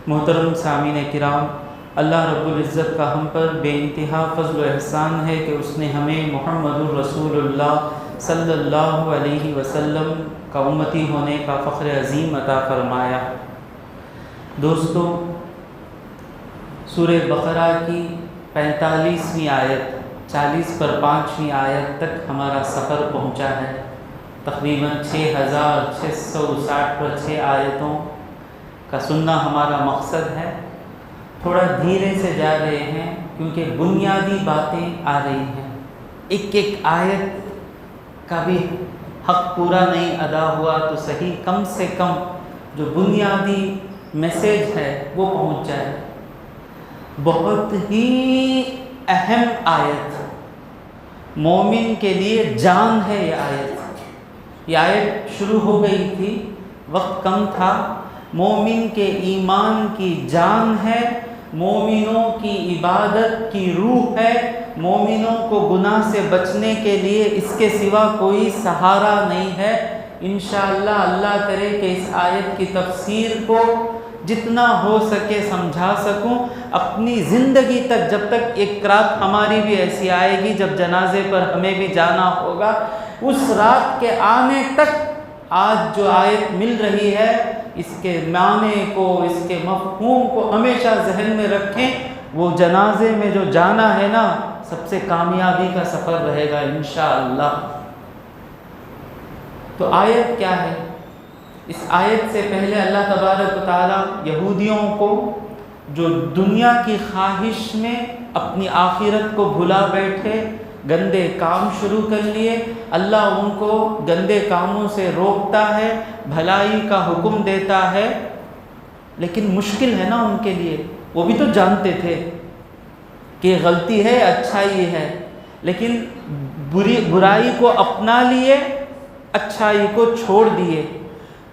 محترم سامعین کرام، اللہ رب العزت کا ہم پر بے انتہا فضل و احسان ہے کہ اس نے ہمیں محمد الرسول اللہ صلی اللہ علیہ وسلم کا امتی ہونے کا فخر عظیم عطا فرمایا۔ دوستو، سورہ بقرہ کی 45ویں آیت 40 پر 5ویں آیت تک ہمارا سفر پہنچا ہے۔ تقریباً 6660 پر 6 آیتوں کا سننا ہمارا مقصد ہے۔ تھوڑا دھیرے سے جا رہے ہیں کیونکہ بنیادی باتیں آ رہی ہیں۔ ایک ایک آیت کا بھی حق پورا نہیں ادا ہوا تو صحیح، کم سے کم جو بنیادی میسیج ہے وہ پہنچ جائے۔ بہت ہی اہم آیت، مومن کے لیے جان ہے یہ آیت۔ یہ آیت شروع ہو گئی تھی، وقت کم تھا۔ مومن کے ایمان کی جان ہے، مومنوں کی عبادت کی روح ہے، مومنوں کو گناہ سے بچنے کے لیے اس کے سوا کوئی سہارا نہیں ہے۔ انشاءاللہ اللہ کرے کہ اس آیت کی تفسیر کو جتنا ہو سکے سمجھا سکوں اپنی زندگی تک، جب تک ایک رات ہماری بھی ایسی آئے گی جب جنازے پر ہمیں بھی جانا ہوگا، اس رات کے آنے تک آج جو آیت مل رہی ہے اس کے معنی کو، اس کے مفہوم کو ہمیشہ ذہن میں رکھیں۔ وہ جنازے میں جو جانا ہے نا، سب سے کامیابی کا سفر رہے گا انشاءاللہ۔ تو آیت کیا ہے؟ اس آیت سے پہلے اللہ تبارک و تعالی یہودیوں کو جو دنیا کی خواہش میں اپنی آخرت کو بھلا بیٹھے، گندے کام شروع کر لیے، اللہ ان کو گندے کاموں سے روکتا ہے، بھلائی کا حکم دیتا ہے، لیکن مشکل ہے نا ان کے لیے۔ وہ بھی تو جانتے تھے کہ غلطی ہے، اچھائی ہے، لیکن برائی کو اپنا لیے، اچھائی کو چھوڑ دیے۔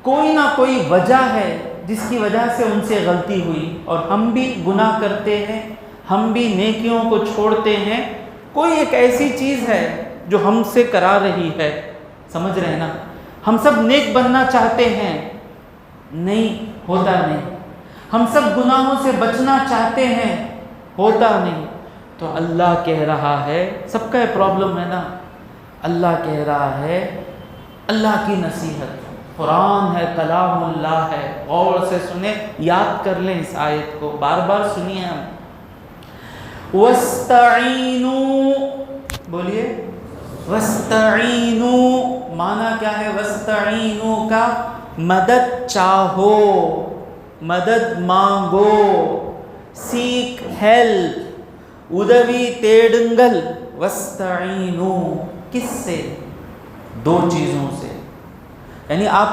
کوئی نہ کوئی وجہ ہے جس کی وجہ سے ان سے غلطی ہوئی، اور ہم بھی گناہ کرتے ہیں، ہم بھی نیکیوں کو چھوڑتے ہیں۔ کوئی ایک ایسی چیز ہے جو ہم سے کرا رہی ہے، سمجھ رہے ہیں نا؟ ہم سب نیک بننا چاہتے ہیں، نہیں ہوتا نہیں۔ ہم سب گناہوں سے بچنا چاہتے ہیں، ہوتا نہیں۔ تو اللہ کہہ رہا ہے، سب کا یہ پرابلم ہے نا، اللہ کہہ رہا ہے، اللہ کی نصیحت، قرآن ہے، کلام اللہ ہے، غور سے سنیں، یاد کر لیں اس آیت کو، بار بار سنیے ہم۔ وَاسْتَعِینُوا، بولیے وَاسْتَعِینُوا، معنی کیا ہے وَاسْتَعِینُوا کا؟ مدد چاہو، مدد مانگو، سیک ہیلپ، ادوی تیڑنگل۔ وَاسْتَعِینُوا کس سے؟ دو چیزوں سے۔ یعنی آپ،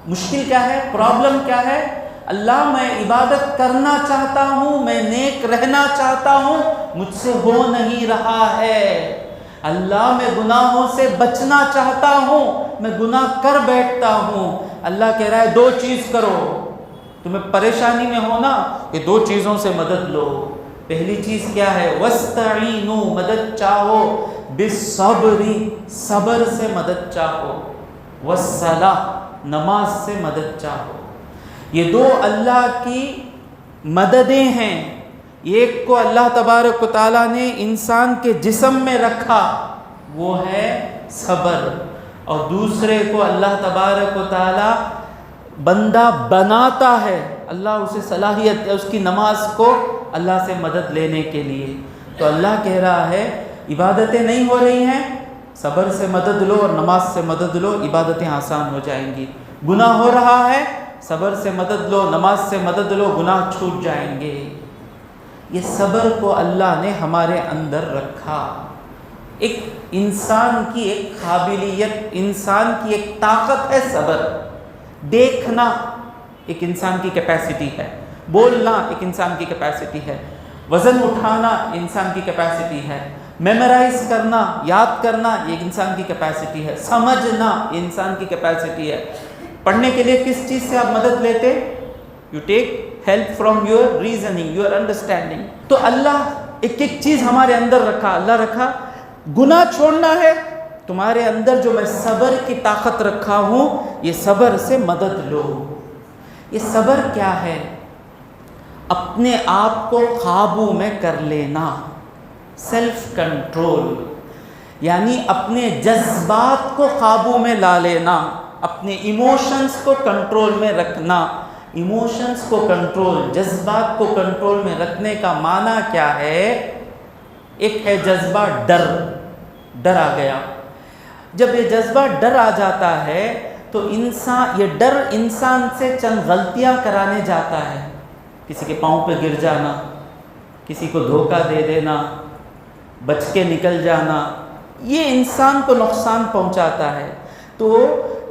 مشکل کیا ہے، پرابلم کیا ہے؟ اللہ میں عبادت کرنا چاہتا ہوں، میں نیک رہنا چاہتا ہوں، مجھ سے ہو نہیں رہا ہے۔ اللہ میں گناہوں سے بچنا چاہتا ہوں، میں گناہ کر بیٹھتا ہوں۔ اللہ کہہ رہا ہے دو چیز کرو۔ تمہیں پریشانی میں ہو نا، یہ دو چیزوں سے مدد لو۔ پہلی چیز کیا ہے؟ وَاسْتَعِینُوا، مدد چاہو، بِالصَّبْرِ، صبر سے مدد چاہو، وَالصَّلَاةِ، نماز سے مدد چاہو۔ یہ دو اللہ کی مددیں ہیں۔ ایک کو اللہ تبارک و تعالیٰ نے انسان کے جسم میں رکھا، وہ ہے صبر، اور دوسرے کو اللہ تبارک و تعالیٰ بندہ بناتا ہے، اللہ اسے صلاحیت ہے اس کی نماز کو اللہ سے مدد لینے کے لیے۔ تو اللہ کہہ رہا ہے عبادتیں نہیں ہو رہی ہیں، صبر سے مدد لو اور نماز سے مدد لو، عبادتیں آسان ہو جائیں گی۔ گناہ ہو رہا ہے، صبر سے مدد لو، نماز سے مدد لو، گناہ چھوٹ جائیں گے۔ یہ صبر کو اللہ نے ہمارے اندر رکھا۔ ایک انسان کی ایک قابلیت، انسان کی ایک طاقت ہے صبر۔ دیکھنا ایک انسان کی کیپیسٹی ہے، بولنا ایک انسان کی کیپیسٹی ہے، وزن اٹھانا انسان کی کیپیسٹی ہے، میمورائز کرنا، یاد کرنا یہ انسان کی کیپیسٹی ہے، سمجھنا یہ انسان کی کیپیسٹی ہے۔ پڑھنے کے لیے کس چیز سے آپ مدد لیتے؟ You take help from your reasoning, your understanding. تو اللہ ایک ایک چیز ہمارے اندر رکھا، اللہ رکھا۔ گناہ چھوڑنا ہے، تمہارے اندر جو میں صبر کی طاقت رکھا ہوں، یہ صبر سے مدد لو۔ یہ صبر کیا ہے؟ اپنے آپ کو قابو میں کر لینا، سیلف کنٹرول، یعنی اپنے جذبات کو قابو میں لا لینا، اپنے ایموشنز کو کنٹرول میں رکھنا۔ ایموشنز کو کنٹرول، جذبات کو کنٹرول میں رکھنے کا معنی کیا ہے؟ ایک ہے جذبہ ڈر آ گیا۔ جب یہ جذبہ ڈر آ جاتا ہے تو یہ ڈر انسان سے چند غلطیاں کرانے جاتا ہے، کسی کے پاؤں پہ گر جانا، کسی کو دھوکہ دے دینا، بچ کے نکل جانا، یہ انسان کو نقصان پہنچاتا ہے۔ تو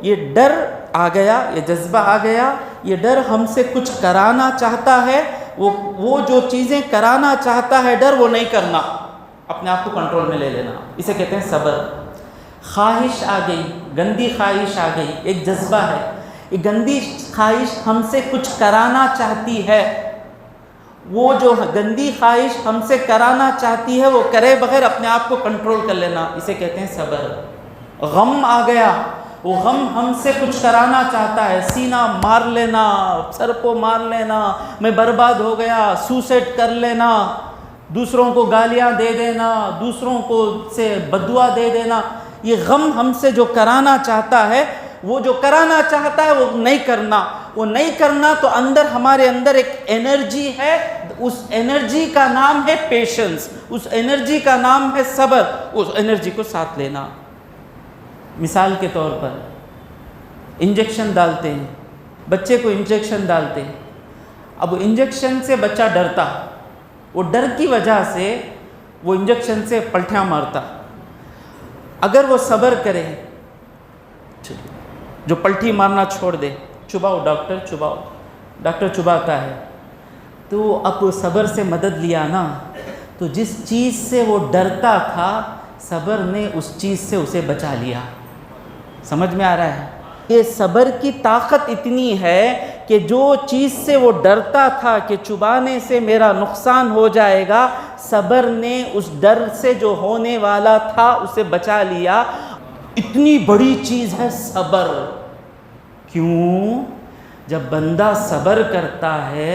یہ ڈر آ گیا، یہ جذبہ آ گیا، یہ ڈر ہم سے کچھ کرانا چاہتا ہے، وہ جو چیزیں کرانا چاہتا ہے ڈر وہ نہیں کرنا، اپنے آپ کو کنٹرول میں لے لینا، اسے کہتے ہیں صبر۔ خواہش آ گئی، گندی خواہش آ گئی، ایک جذبہ ہے، یہ گندی خواہش ہم سے کچھ کرانا چاہتی ہے، وہ جو گندی خواہش ہم سے کرانا چاہتی ہے وہ کرے بغیر اپنے آپ کو کنٹرول کر لینا، اسے کہتے ہیں صبر۔ غم آ گیا، وہ غم ہم سے کچھ کرانا چاہتا ہے، سینہ مار لینا، سر کو مار لینا، میں برباد ہو گیا، سوسائڈ کر لینا، دوسروں کو گالیاں دے دینا، دوسروں کو سے بددعا دے دینا، یہ غم ہم سے جو کرانا چاہتا ہے، وہ جو کرانا چاہتا ہے وہ نہیں کرنا تو ہمارے اندر ایک انرجی ہے، اس انرجی کا نام ہے پیشنس، اس انرجی کا نام ہے صبر، اس انرجی کو ساتھ لینا۔ مثال کے طور پر انجیکشن ڈالتے ہیں، بچے کو انجیکشن ڈالتے ہیں، اب انجیکشن سے بچہ ڈرتا، وہ ڈر کی وجہ سے وہ انجیکشن سے پلٹیاں مارتا۔ اگر وہ صبر کرے، جو پلٹی مارنا چھوڑ دے، چباؤ ڈاکٹر چباتا ہے، تو اب صبر سے مدد لیا نا، تو جس چیز سے وہ ڈرتا تھا صبر نے اس چیز سے اسے بچا لیا۔ سمجھ میں آ رہا ہے؟ یہ صبر کی طاقت اتنی ہے کہ جو چیز سے وہ ڈرتا تھا کہ چبانے سے میرا نقصان ہو جائے گا، صبر نے اس ڈر سے جو ہونے والا تھا اسے بچا لیا۔ اتنی بڑی چیز ہے صبر۔ کیوں؟ جب بندہ صبر کرتا ہے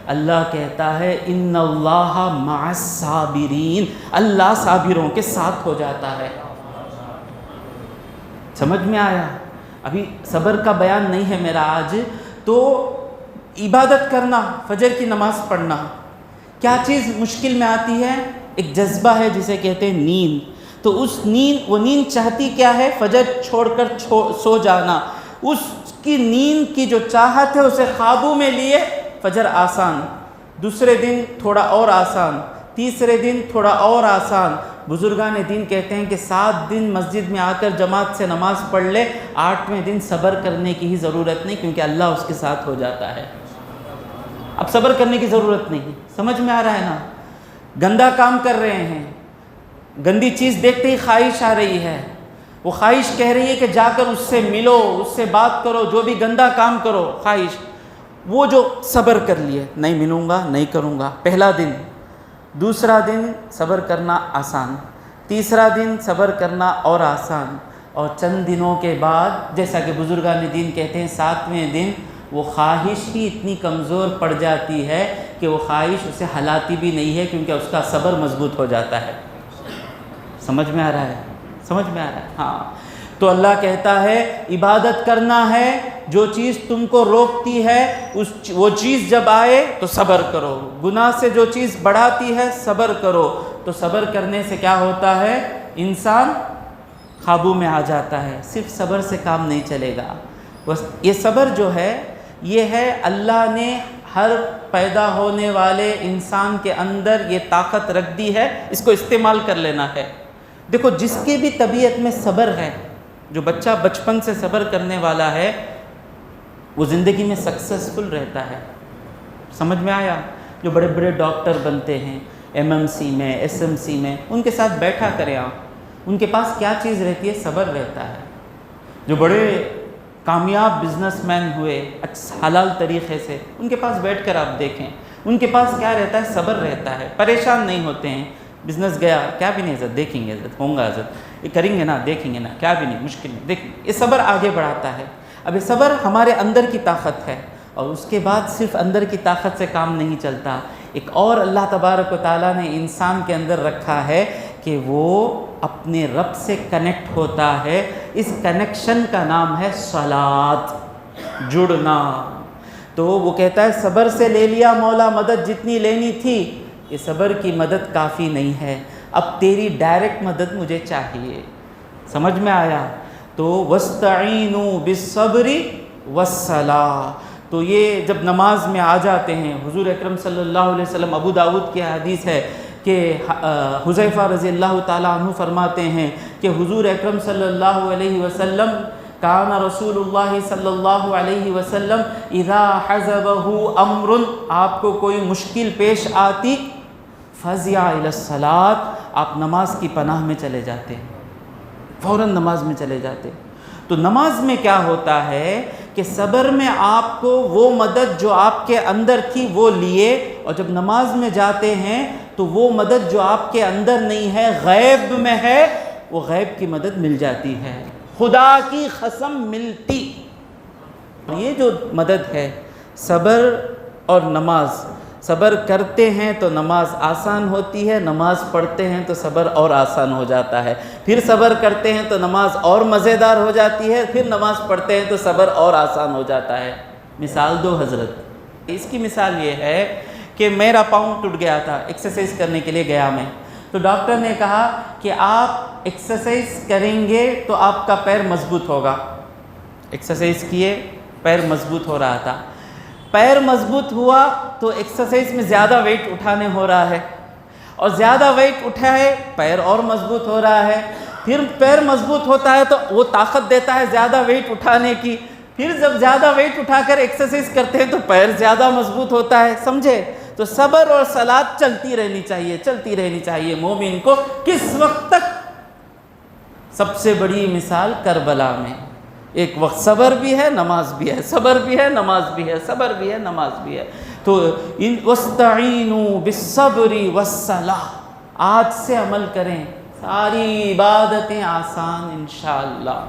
اللہ کہتا ہے ان اللہ مع الصابرین، اللہ صابروں کے ساتھ ہو جاتا ہے۔ سمجھ میں آیا؟ ابھی صبر کا بیان نہیں ہے میرا آج، تو عبادت کرنا، فجر کی نماز پڑھنا، کیا چیز مشکل میں آتی ہے؟ ایک جذبہ ہے جسے کہتے ہیں نیند، تو وہ نیند چاہتی کیا ہے؟ فجر چھوڑ کر سو جانا۔ اس کی نیند کی جو چاہت ہے اسے قابو میں لیے فجر آسان، دوسرے دن تھوڑا اور آسان، تیسرے دن تھوڑا اور آسان۔ بزرگان دین کہتے ہیں کہ 7 دن مسجد میں آ کر جماعت سے نماز پڑھ لے، 8ویں دن صبر کرنے کی ہی ضرورت نہیں، کیونکہ اللہ اس کے ساتھ ہو جاتا ہے۔ اب صبر کرنے کی ضرورت نہیں۔ سمجھ میں آ رہا ہے نا؟ گندا کام کر رہے ہیں، گندی چیز دیکھتے ہی خواہش آ رہی ہے، وہ خواہش کہہ رہی ہے کہ جا کر اس سے ملو، اس سے بات کرو، جو بھی گندا کام کرو، خواہش، وہ جو صبر کر لیے، نہیں ملوں گا، نہیں کروں گا، پہلا دن، دوسرا دن صبر کرنا آسان، تیسرا دن صبر کرنا اور آسان، اور چند دنوں کے بعد جیسا کہ بزرگان دین کہتے ہیں 7ویں دن وہ خواہش ہی اتنی کمزور پڑ جاتی ہے کہ وہ خواہش اسے ہلاتی بھی نہیں ہے، کیونکہ اس کا صبر مضبوط ہو جاتا ہے۔ سمجھ میں آ رہا ہے؟ سمجھ میں آ رہا ہے؟ ہاں۔ تو اللہ کہتا ہے عبادت کرنا ہے، جو چیز تم کو روکتی ہے وہ چیز جب آئے تو صبر کرو، گناہ سے جو چیز بڑھاتی ہے صبر کرو، تو صبر کرنے سے کیا ہوتا ہے؟ انسان قابو میں آ جاتا ہے۔ صرف صبر سے کام نہیں چلے گا، بس یہ صبر جو ہے یہ ہے اللہ نے ہر پیدا ہونے والے انسان کے اندر یہ طاقت رکھ دی ہے، اس کو استعمال کر لینا ہے۔ دیکھو جس کی بھی طبیعت میں صبر ہے، جو بچہ بچپن سے صبر کرنے والا ہے وہ زندگی میں سکسیسفل رہتا ہے۔ سمجھ میں آیا؟ جو بڑے بڑے ڈاکٹر بنتے ہیں MMC میں، SMC میں، ان کے ساتھ بیٹھا کریں آپ، ان کے پاس کیا چیز رہتی ہے؟ صبر رہتا ہے۔ جو بڑے کامیاب بزنس مین ہوئے حلال طریقے سے، ان کے پاس بیٹھ کر آپ دیکھیں، ان کے پاس کیا رہتا ہے؟ صبر رہتا ہے، پریشان نہیں ہوتے ہیں۔ بزنس گیا، کیا بھی نہیں عزت، دیکھیں گے عزت، ہوں گا عزت، یہ کریں گے نا، دیکھیں گے نا، کیا بھی نہیں، مشکل نہیں، دیکھیں، یہ صبر آگے بڑھاتا ہے۔ اب یہ صبر ہمارے اندر کی طاقت ہے، اور اس کے بعد صرف اندر کی طاقت سے کام نہیں چلتا، ایک اور اللہ تبارک و تعالیٰ نے انسان کے اندر رکھا ہے کہ وہ اپنے رب سے کنیکٹ ہوتا ہے۔ اس کنیکشن کا نام ہے صلاۃ، جڑنا۔ تو وہ کہتا ہے صبر سے لے لیا مولا مدد جتنی لینی تھی، یہ صبر کی مدد کافی نہیں ہے، اب تیری ڈائریکٹ مدد مجھے چاہیے۔ سمجھ میں آیا؟ تو وَاسْتَعِینُوا بِالصَّبْرِ وَالصَّلَاةِ، تو یہ جب نماز میں آ جاتے ہیں، حضور اکرم صلی اللہ علیہ وسلم، ابو داؤد کی حدیث ہے کہ حذیفہ رضی اللہ تعالیٰ عنہ فرماتے ہیں کہ حضور اکرم صلی اللہ علیہ وسلم کان رسول اللہ صلی اللہ علیہ وسلم اذا حزبہ امر، آپ کو کوئی مشکل پیش آتی، فزع الی الصلاۃ، آپ نماز کی پناہ میں چلے جاتے، فوراً نماز میں چلے جاتے۔ تو نماز میں کیا ہوتا ہے کہ صبر میں آپ کو وہ مدد جو آپ کے اندر تھی وہ لیے، اور جب نماز میں جاتے ہیں تو وہ مدد جو آپ کے اندر نہیں ہے، غیب میں ہے، وہ غیب کی مدد مل جاتی ہے، خدا کی قسم ملتی۔ یہ جو مدد ہے صبر اور نماز، صبر کرتے ہیں تو نماز آسان ہوتی ہے، نماز پڑھتے ہیں تو صبر اور آسان ہو جاتا ہے، پھر صبر کرتے ہیں تو نماز اور مزیدار ہو جاتی ہے، پھر نماز پڑھتے ہیں تو صبر اور آسان ہو جاتا ہے۔ مثال دو حضرت، اس کی مثال یہ ہے کہ میرا پاؤں ٹوٹ گیا تھا، ایکسرسائز کرنے کے لیے گیا میں، تو ڈاکٹر نے کہا کہ آپ ایکسرسائز کریں گے تو آپ کا پیر مضبوط ہوگا۔ ایکسرسائز کیے، پیر مضبوط ہو رہا تھا، پیر مضبوط ہوا تو ایکسرسائز میں زیادہ ویٹ اٹھانے ہو رہا ہے، اور زیادہ ویٹ اٹھائے پیر اور مضبوط ہو رہا ہے، پھر پیر مضبوط ہوتا ہے تو وہ طاقت دیتا ہے زیادہ ویٹ اٹھانے کی، پھر جب زیادہ ویٹ اٹھا کر ایکسرسائز کرتے ہیں تو پیر زیادہ مضبوط ہوتا ہے، سمجھے؟ تو صبر اور صلاۃ چلتی رہنی چاہیے، چلتی رہنی چاہیے مومن کو، کس وقت تک؟ سب سے بڑی مثال کربلا میں، ایک وقت صبر بھی ہے نماز بھی ہے، صبر بھی ہے نماز بھی ہے، صبر بھی ہے نماز بھی ہے۔ تو وَاسْتَعِینُوا بِالصَّبْرِ وَالصَّلَاةِ، آج سے عمل کریں، ساری عبادتیں آسان انشاءاللہ،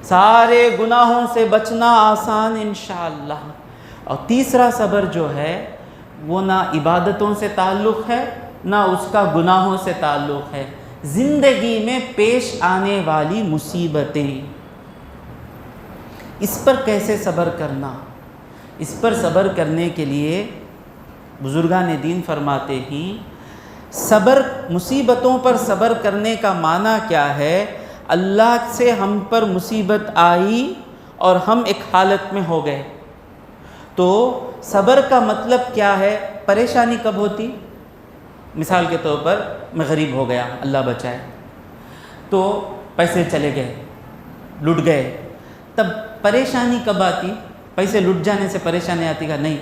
سارے گناہوں سے بچنا آسان انشاءاللہ۔ اور تیسرا صبر جو ہے وہ نہ عبادتوں سے تعلق ہے نہ اس کا گناہوں سے تعلق ہے، زندگی میں پیش آنے والی مصیبتیں، اس پر کیسے صبر کرنا؟ اس پر صبر کرنے کے لیے بزرگان دین فرماتے ہیں صبر، مصیبتوں پر صبر کرنے کا معنی کیا ہے؟ اللہ سے ہم پر مصیبت آئی اور ہم ایک حالت میں ہو گئے، تو صبر کا مطلب کیا ہے؟ پریشانی کب ہوتی؟ مثال کے طور پر میں غریب ہو گیا، اللہ بچائے، تو پیسے چلے گئے، لٹ گئے، تب پریشانی کب آتی؟ پیسے لٹ جانے سے پریشانی آتی گا؟ نہیں،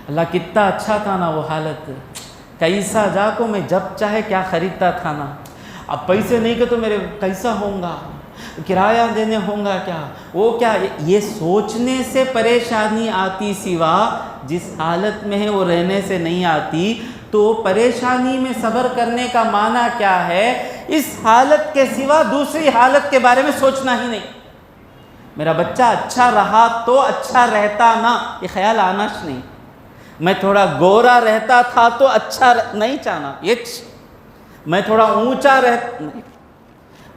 اللہ کتنا اچھا تھا نا وہ حالت، کیسا جا کو میں جب چاہے کیا خریدتا تھا نا، اب پیسے نہیں کہ تو میرے کیسا ہوں گا، کرایہ دینے ہوں گا کیا، وہ کیا، یہ سوچنے سے پریشانی آتی، سوا جس حالت میں ہے وہ رہنے سے نہیں آتی۔ تو پریشانی میں صبر کرنے کا معنی کیا ہے؟ اس حالت کے سوا دوسری حالت کے بارے میں سوچنا ہی نہیں۔ میرا بچہ اچھا رہا تو اچھا رہتا نا، یہ خیال آنا نہیں، میں تھوڑا گورا رہتا تھا تو اچھا نہیں چاہنا، یہ میں تھوڑا اونچا رہتا،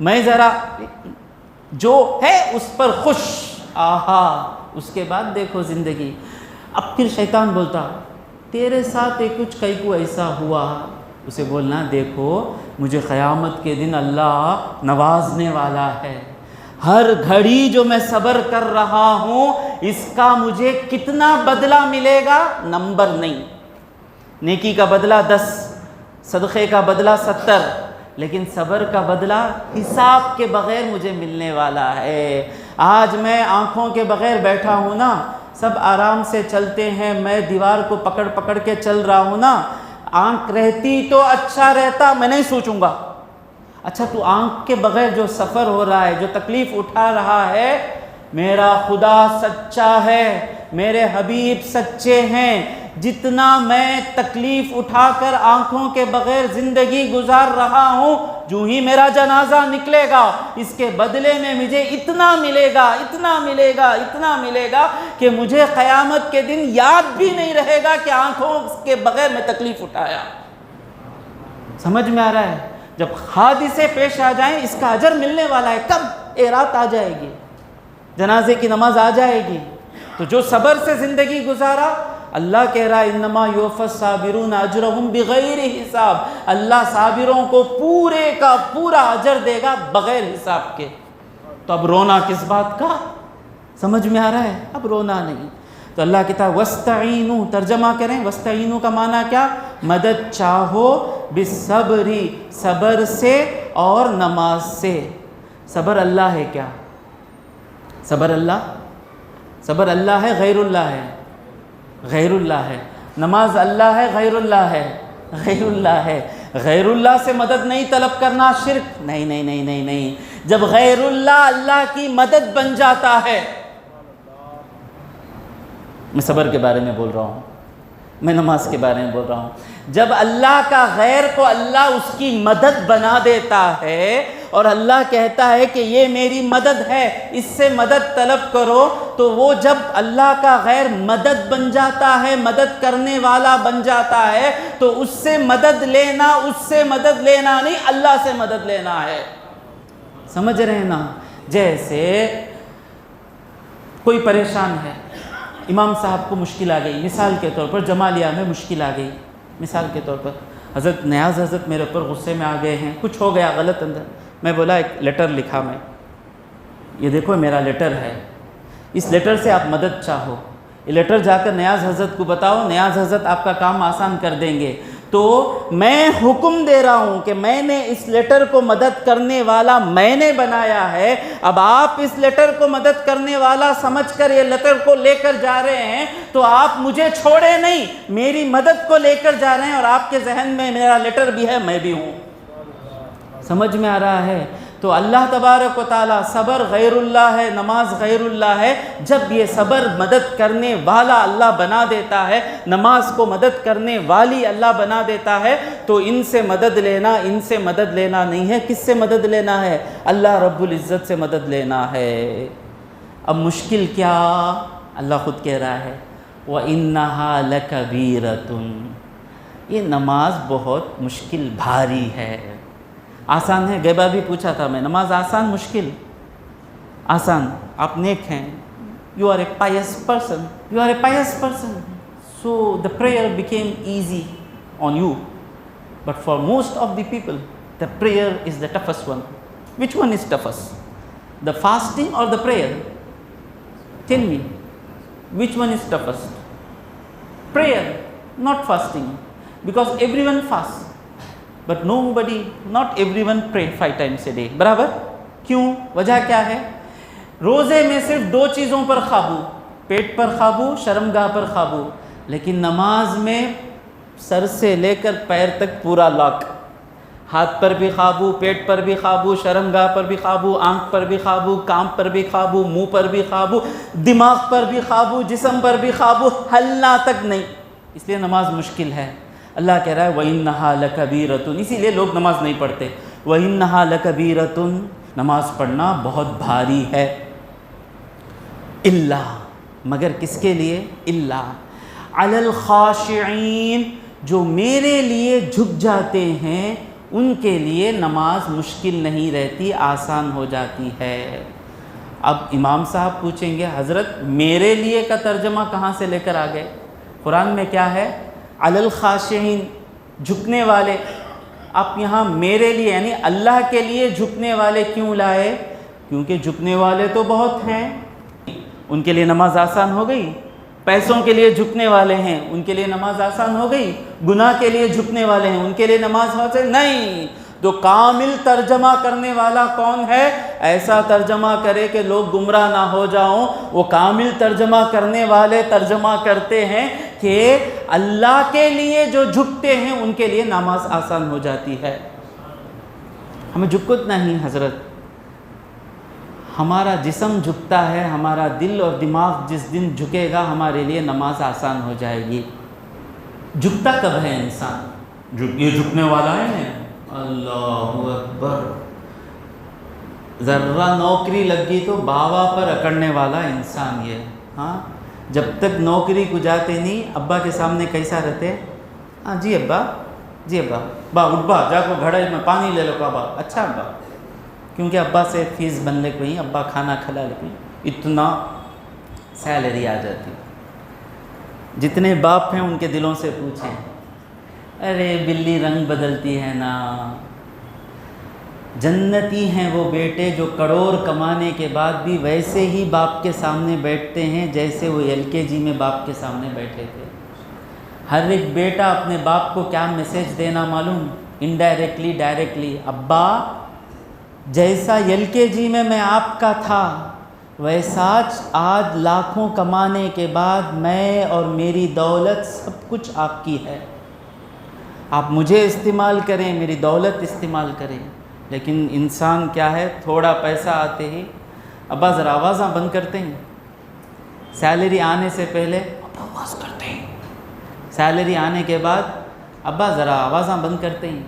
میں ذرا جو ہے اس پر خوش، آہا، اس کے بعد دیکھو زندگی۔ اب پھر شیطان بولتا تیرے ساتھ کچھ کئی کو ایسا ہوا، اسے بولنا دیکھو مجھے قیامت کے دن اللہ نوازنے والا ہے، ہر گھڑی جو میں صبر کر رہا ہوں اس کا مجھے کتنا بدلہ ملے گا نمبر نہیں، نیکی کا بدلہ 10، صدقے کا بدلہ 70، لیکن صبر کا بدلہ حساب کے بغیر مجھے ملنے والا ہے۔ آج میں آنکھوں کے بغیر بیٹھا ہوں نا، سب آرام سے چلتے ہیں، میں دیوار کو پکڑ پکڑ کے چل رہا ہوں نا، آنکھ رہتی تو اچھا رہتا، میں نہیں سوچوں گا اچھا تو آنکھ کے بغیر جو سفر ہو رہا ہے، جو تکلیف اٹھا رہا ہے، میرا خدا سچا ہے، میرے حبیب سچے ہیں، جتنا میں تکلیف اٹھا کر آنکھوں کے بغیر زندگی گزار رہا ہوں، جو ہی میرا جنازہ نکلے گا اس کے بدلے میں مجھے اتنا ملے گا، اتنا ملے گا، اتنا ملے گا کہ مجھے قیامت کے دن یاد بھی نہیں رہے گا کہ آنکھوں کے بغیر میں تکلیف اٹھایا۔ سمجھ میں آ رہا ہے؟ جب حادثے پیش آ جائیں اس کا اجر ملنے والا ہے، کب؟ رات آ جائے گی، جنازے کی نماز آ جائے گی۔ تو جو صبر سے زندگی گزارا، اللہ کہہ رہا ہے انما یوفی الصابرون اجرہم بغیر حساب، اللہ صابروں کو پورے کا پورا اجر دے گا بغیر حساب کے۔ تو اب رونا کس بات کا؟ سمجھ میں آ رہا ہے؟ اب رونا نہیں۔ تو اللہ کہتا ہے وَاسْتَعِینُوا، ترجمہ کریں وَاسْتَعِینُوا کا معنی کیا؟ مدد چاہو، بالصبر، صبر سے اور نماز سے۔ صبر اللہ ہے کیا؟ صبر اللہ ہے، غیر اللہ ہے؟ غیر اللہ ہے۔ نماز اللہ ہے، غیر اللہ ہے؟ غیر اللہ ہے۔ غیر اللہ سے مدد نہیں طلب کرنا شرک؟ نہیں نہیں نہیں نہیں نہیں۔ جب غیر اللہ اللہ کی مدد بن جاتا ہے، میں صبر کے بارے میں بول رہا ہوں، میں نماز کے بارے میں بول رہا ہوں، جب اللہ کا غیر کو اللہ اس کی مدد بنا دیتا ہے اور اللہ کہتا ہے کہ یہ میری مدد ہے، اس سے مدد طلب کرو، تو وہ جب اللہ کا غیر مدد بن جاتا ہے، مدد کرنے والا بن جاتا ہے، تو اس سے مدد لینا نہیں، اللہ سے مدد لینا ہے۔ سمجھ رہے ہیں نا؟ جیسے کوئی پریشان ہے، امام صاحب کو مشکل آ گئی، مثال کے طور پر جمالیہ میں مشکل آ گئی، مثال کے طور پر حضرت نیاز حضرت میرے اوپر غصے میں آ گئے ہیں، کچھ ہو گیا غلط اندر، میں بولا ایک لیٹر لکھا، میں یہ دیکھو میرا لیٹر ہے، اس لیٹر سے آپ مدد چاہو، یہ لیٹر جا کر نیاز حضرت کو بتاؤ، نیاز حضرت آپ کا کام آسان کر دیں گے۔ تو میں حکم دے رہا ہوں کہ میں نے اس لیٹر کو مدد کرنے والا میں نے بنایا ہے، اب آپ اس لیٹر کو مدد کرنے والا سمجھ کر یہ لیٹر کو لے کر جا رہے ہیں، تو آپ مجھے چھوڑے نہیں، میری مدد کو لے کر جا رہے ہیں، اور آپ کے ذہن میں میرا لیٹر بھی ہے، میں بھی ہوں۔ سمجھ میں آ رہا ہے؟ تو اللہ تبارک و تعالیٰ صبر غیر اللہ ہے، نماز غیر اللہ ہے۔ جب یہ صبر مدد کرنے والا اللہ بنا دیتا ہے، نماز کو مدد کرنے والی اللہ بنا دیتا ہے، تو ان سے مدد لینا نہیں ہے۔ کس سے مدد لینا ہے؟ اللہ رب العزت سے مدد لینا ہے۔ اب مشکل کیا؟ اللہ خود کہہ رہا ہے وَإِنَّهَا لَكَبِيرَةٌ، یہ نماز بہت مشکل بھاری ہے۔ آسان ہے؟ غیبہ بھی پوچھا تھا میں، نماز آسان مشکل؟ آسان، آپ نیک ہیں، you are a pious person, so the prayer became easy on you, but for most of the people the prayer is the toughest one. Which one is toughest, the fasting or the prayer? Tell me, which one is toughest? Prayer, not fasting, because everyone fasts, but not everyone pray 5 times a day. برابر؟ کیوں؟ وجہ کیا ہے؟ روزے میں صرف 2 چیزوں پر قابو، پیٹ پر قابو، شرمگاہ پر قابو، لیکن نماز میں سر سے لے کر پیر تک پورا لاک، ہاتھ پر بھی قابو، پیٹ پر بھی قابو، شرمگاہ پر بھی قابو، آنکھ پر بھی قابو، کان پر بھی قابو، منہ پر بھی قابو، دماغ پر بھی قابو، جسم پر بھی قابو، ہلنا تک نہیں۔ اس لیے نماز مشکل ہے۔ اللہ کہہ رہا ہے وَإِنَّهَا لَكَبِيرَةٌ، اسی لیے لوگ نماز نہیں پڑھتے۔ وَإِنَّهَا لَكَبِيرَةٌ، نماز پڑھنا بہت بھاری ہے۔ اللہ، مگر کس کے لیے؟ اللہ عَلَى الْخَاشِعِينَ، جو میرے لیے جھک جاتے ہیں ان کے لیے نماز مشکل نہیں رہتی، آسان ہو جاتی ہے۔ اب امام صاحب پوچھیں گے حضرت میرے لیے کا ترجمہ کہاں سے لے کر آ گئے؟ قرآن میں کیا ہے؟ علی الخاشعین، جھکنے والے۔ آپ یہاں میرے لیے یعنی اللہ کے لیے جھکنے والے کیوں لائے؟ کیونکہ جھکنے والے تو بہت ہیں، ان کے لیے نماز آسان ہو گئی۔ پیسوں کے لیے جھکنے والے ہیں، ان کے لیے نماز آسان ہو گئی۔ گناہ کے لیے جھکنے والے ہیں، ان کے لیے نماز آسان نہیں۔ تو کامل ترجمہ کرنے والا کون ہے؟ ایسا ترجمہ کرے کہ لوگ گمراہ نہ ہو جاؤں۔ وہ کامل ترجمہ کرنے والے ترجمہ کرتے ہیں کہ اللہ کے لیے جو جھکتے ہیں ان کے لیے نماز آسان ہو جاتی ہے۔ ہمیں جھکت نہیں حضرت، ہمارا جسم جھکتا ہے، ہمارا دل اور دماغ جس دن جھکے گا ہمارے لیے نماز آسان ہو جائے گی۔ جھکتا کب ہے انسان؟ یہ جھکنے والا ہے نا، اللہ اکبر، ذرہ نوکری لگ گئی تو باوا پر اکڑنے والا انسان یہ. ہاں جب تک نوکری کو جاتے نہیں ابا کے سامنے کیسا رہتے؟ ہاں جی ابا، جی ابا، با اٹھ با جا کو گھڑے میں پانی لے لو ابا. اچھا ابا، کیونکہ ابا سے فیس بننے کو ہی، ابا کھانا کھلا لے کو اتنا سیلری آ جاتی. جتنے باپ ہیں ان کے دلوں سے پوچھیں، ارے بلی رنگ بدلتی ہے نا. جنتی ہیں وہ بیٹے جو کروڑ کمانے کے بعد بھی ویسے ہی باپ کے سامنے بیٹھتے ہیں جیسے وہ LKG میں باپ کے سامنے بیٹھے تھے. ہر ایک بیٹا اپنے باپ کو کیا میسیج دینا معلوم؟ انڈائریکٹلی ڈائریکٹلی، ابا جیسا LKG میں آپ کا تھا ویسا آج لاکھوں کمانے کے بعد میں اور میری دولت سب کچھ آپ کی ہے. آپ مجھے استعمال کریں، میری دولت استعمال کریں. لیکن انسان کیا ہے، تھوڑا پیسہ آتے ہی ابا ذرا آوازاں بند کرتے ہیں. سیلری آنے سے پہلے ابا آواز کرتے ہیں، سیلری آنے کے بعد ابا ذرا آوازاں بند کرتے ہیں.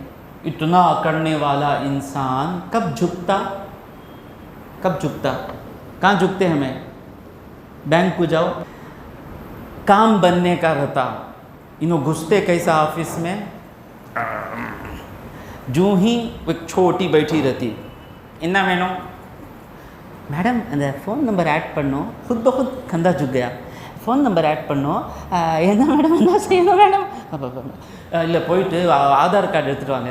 اتنا کرنے والا انسان کب جھکتا؟ کب جھکتا؟ کہاں جھکتے ہمیں؟ بینک کو جاؤ، کام بننے کا رہتا، انہوں گھستے کیسا آفس میں، جو ہی ایک چھوٹی بیٹھی رہتی، انہا میں نو میڈم فون نمبر ایڈ پڑھنو، خود بخود کھندہ جھک گیا. فون نمبر ایڈ پڑھنو اینا میڈم انہا سینا میڈم ಇಲ್ಲ ಪೋಯಿಟ್ಟು ಆಧಾರ್ ಕಾರ್ಡ್ எடுத்துட்டு வாங்க.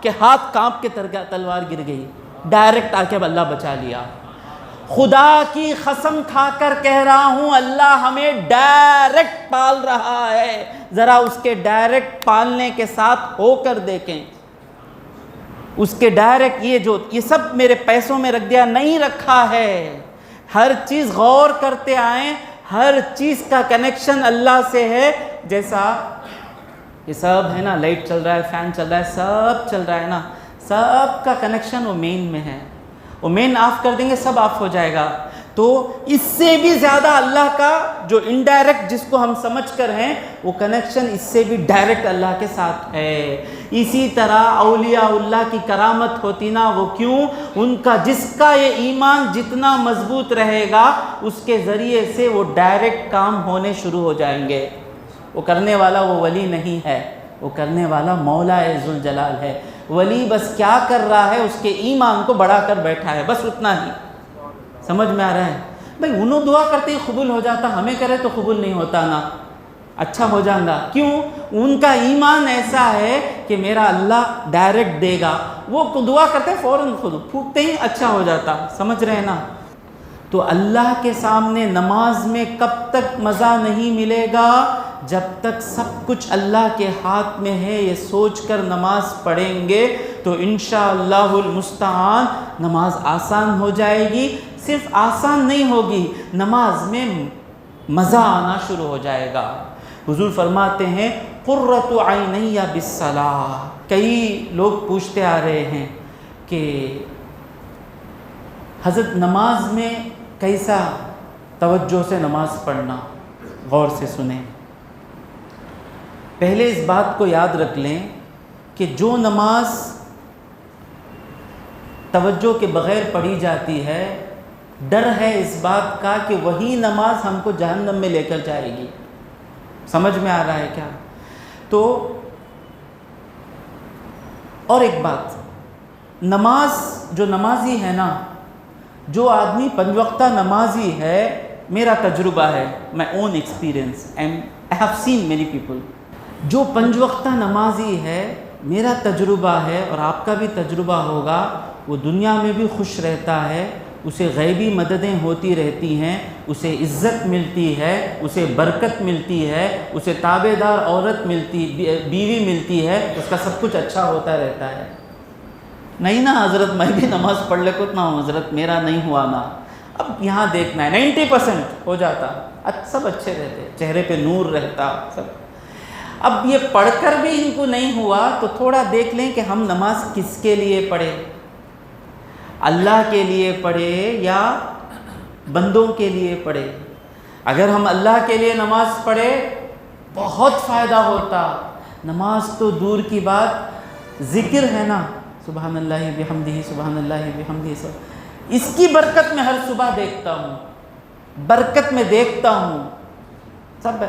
کہ ہاتھ کانپ کے تلوار گر گئی، ڈائریکٹ آ کے اب اللہ بچا لیا۔ خدا کی قسم کھا کر کہہ رہا ہوں، اللہ ہمیں ڈائریکٹ پال رہا ہے، ذرا اس کے ڈائریکٹ پالنے کے ساتھ ہو کر دیکھیں۔ اس کے ڈائریکٹ یہ سب میرے پیسوں میں رکھ دیا، نہیں رکھا ہے۔ ہر چیز غور کرتے آئیں، ہر چیز کا کنیکشن اللہ سے ہے۔ جیسا یہ سب ہے نا، لائٹ چل رہا ہے، فین چل رہا ہے، سب چل رہا ہے نا، سب کا کنیکشن وہ مین میں ہے۔ وہ مین آف کر دیں گے سب آف ہو جائے گا۔ تو اس سے بھی زیادہ اللہ کا جو انڈائریکٹ جس کو ہم سمجھ کر ہیں، وہ کنیکشن اس سے بھی ڈائریکٹ اللہ کے ساتھ ہے۔ اسی طرح اولیاء اللہ کی کرامت ہوتی نا، وہ کیوں؟ ان کا جس کا یہ ایمان جتنا مضبوط رہے گا، اس کے ذریعے سے وہ ڈائریکٹ کام ہونے شروع ہو جائیں گے۔ وہ کرنے والا وہ ولی نہیں ہے، وہ کرنے والا مولا ذوالجلال ہے۔ ولی بس کیا کر رہا ہے؟ اس کے ایمان کو بڑھا کر بیٹھا ہے، بس اتنا ہی۔ سمجھ میں آ رہا ہے؟ بھئی انہوں دعا کرتے ہی قبول ہو جاتا، ہمیں کرے تو قبول نہیں ہوتا نا، اچھا ہو جاندہ۔ کیوں؟ ان کا ایمان ایسا ہے کہ میرا اللہ ڈائریکٹ دے گا۔ وہ دعا کرتے فوراً خود پھونکتے ہی اچھا ہو جاتا۔ سمجھ رہے ہیں نا؟ تو اللہ کے سامنے نماز میں کب تک مزہ نہیں ملے گا؟ جب تک سب کچھ اللہ کے ہاتھ میں ہے، یہ سوچ کر نماز پڑھیں گے تو انشاءاللہ المستعان نماز آسان ہو جائے گی۔ صرف آسان نہیں ہوگی، نماز میں مزہ آنا شروع ہو جائے گا۔ حضور فرماتے ہیں قرۃ عینی بالصلاۃ۔ کئی لوگ پوچھتے آ رہے ہیں کہ حضرت نماز میں کیسا توجہ سے نماز پڑھنا؟ غور سے سنیں۔ پہلے اس بات کو یاد رکھ لیں کہ جو نماز توجہ کے بغیر پڑھی جاتی ہے، ڈر ہے اس بات کا کہ وہی نماز ہم کو جہنم میں لے کر جائے گی۔ سمجھ میں آ رہا ہے کیا؟ تو اور ایک بات، نماز جو نمازی ہے نا، جو آدمی 5 وقتہ نمازی ہے، میرا تجربہ ہے، my own experience and I have seen many people، جو 5 وقتہ نمازی ہے، میرا تجربہ ہے اور آپ کا بھی تجربہ ہوگا، وہ دنیا میں بھی خوش رہتا ہے، اسے غیبی مددیں ہوتی رہتی ہیں، اسے عزت ملتی ہے، اسے برکت ملتی ہے، اسے تابع دار عورت ملتی، بیوی ملتی ہے، اس کا سب کچھ اچھا ہوتا رہتا ہے۔ نہیں نا حضرت میں بھی نماز پڑھ لے کتنا ہوں حضرت، میرا نہیں ہوا نا۔ اب یہاں دیکھنا ہے 90% ہو جاتا، سب اچھے رہتے، چہرے پہ نور رہتا سب۔ اب یہ پڑھ کر بھی ان کو نہیں ہوا تو تھوڑا دیکھ لیں کہ ہم نماز کس کے لیے پڑھے؟ اللہ کے لیے پڑھے یا بندوں کے لیے پڑھے؟ اگر ہم اللہ کے لیے نماز پڑھے بہت فائدہ ہوتا۔ نماز تو دور کی بات، ذکر ہے نا، سبحان اللہ بحمدہ سبحان اللہ بحمدہ، اس کی برکت میں ہر صبح دیکھتا ہوں، برکت میں دیکھتا ہوں سب۔